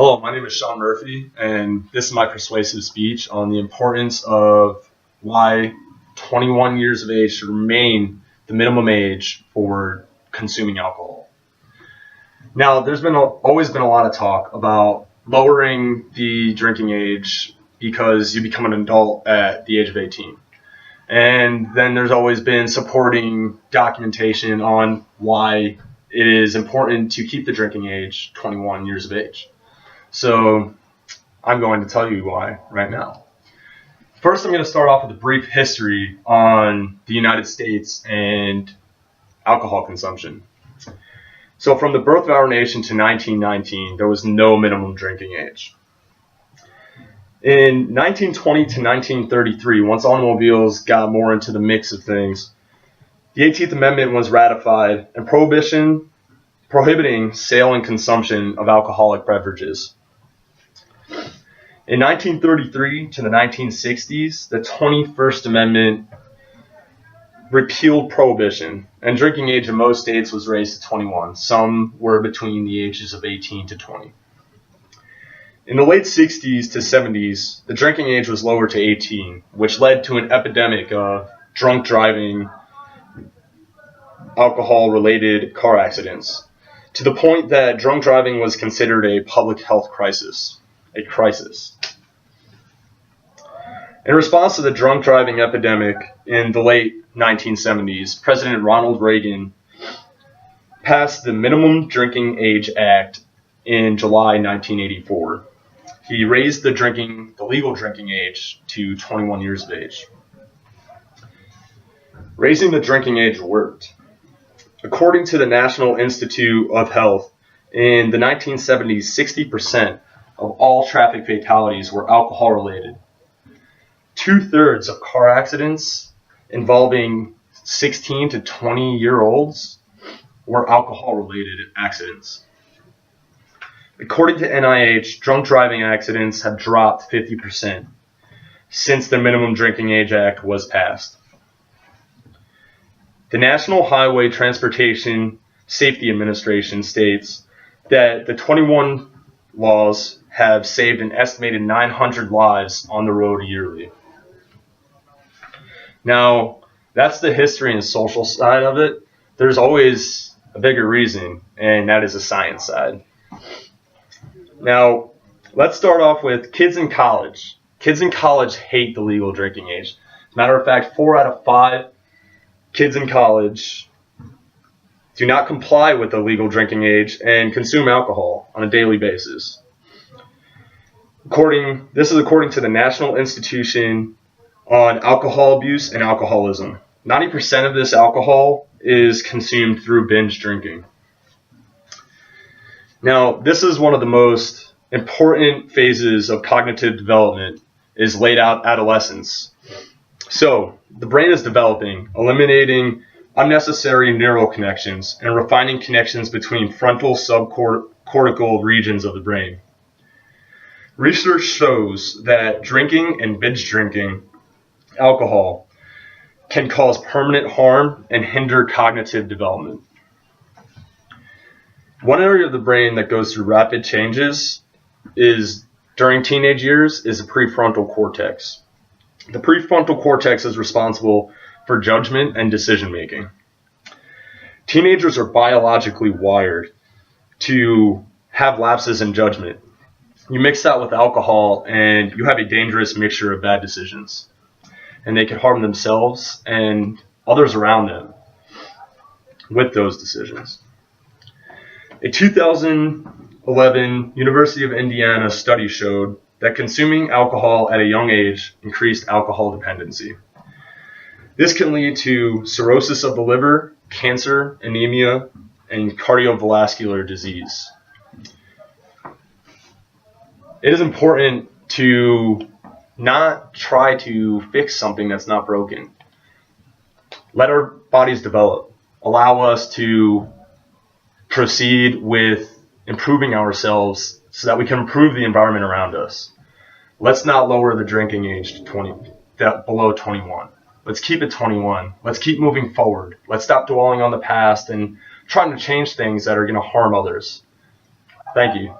Hello, my name is Sean Murphy, and this is my persuasive speech on the importance of why 21 years of age should remain the minimum age for consuming alcohol. Now, there's always been a lot of talk about lowering the drinking age because you become an adult at the age of 18. And then there's always been supporting documentation on why it is important to keep the drinking age 21 years of age. So I'm going to tell you why right now. First, I'm going to start off with a brief history on the United States and alcohol consumption. So from the birth of our nation to 1919, there was no minimum drinking age. In 1920 to 1933, once automobiles got more into the mix of things, the 18th Amendment was ratified and prohibiting sale and consumption of alcoholic beverages. In 1933 to the 1960s, the 21st Amendment repealed prohibition, and drinking age in most states was raised to 21. Some were between the ages of 18 to 20. In the late 60s to 70s, the drinking age was lowered to 18, which led to an epidemic of drunk driving, alcohol-related car accidents, to the point that drunk driving was considered a public health crisis. In response to the drunk driving epidemic in the late 1970s, President Ronald Reagan passed the Minimum Drinking Age Act in July 1984. He raised the legal drinking age to 21 years of age. Raising the drinking age worked. According to the National Institute of Health, in the 1970s, 60% of all traffic fatalities were alcohol-related. 2/3 of car accidents involving 16 to 20-year-olds were alcohol-related accidents. According to NIH, drunk driving accidents have dropped 50% since the Minimum Drinking Age Act was passed. The National Highway Transportation Safety Administration states that the 21 laws have saved an estimated 900 lives on the road yearly. Now, that's the history and social side of it. There's always a bigger reason, and that is the science side. Now, let's start off with kids in college. Kids in college hate the legal drinking age. As a matter of fact, 4 out of 5 kids in college do not comply with the legal drinking age and consume alcohol on a daily basis. This is according to the National Institution on Alcohol Abuse and Alcoholism. 90% of this alcohol is consumed through binge drinking. Now, this is one of the most important phases of cognitive development, is late adolescence. So, the brain is developing, eliminating unnecessary neural connections and refining connections between frontal subcortical regions of the brain. Research shows that drinking and binge drinking alcohol can cause permanent harm and hinder cognitive development. One area of the brain that goes through rapid changes during teenage years is the prefrontal cortex. The prefrontal cortex is responsible for judgment and decision making. Teenagers are biologically wired to have lapses in judgment. You mix that with alcohol and you have a dangerous mixture of bad decisions. And they can harm themselves and others around them with those decisions. A 2011 University of Indiana study showed that consuming alcohol at a young age increased alcohol dependency. This can lead to cirrhosis of the liver, cancer, anemia, and cardiovascular disease. It is important to not try to fix something that's not broken. Let our bodies develop. Allow us to proceed with improving ourselves so that we can improve the environment around us. Let's not lower the drinking age to below 21. Let's keep it 21. Let's keep moving forward. Let's stop dwelling on the past and trying to change things that are going to harm others. Thank you.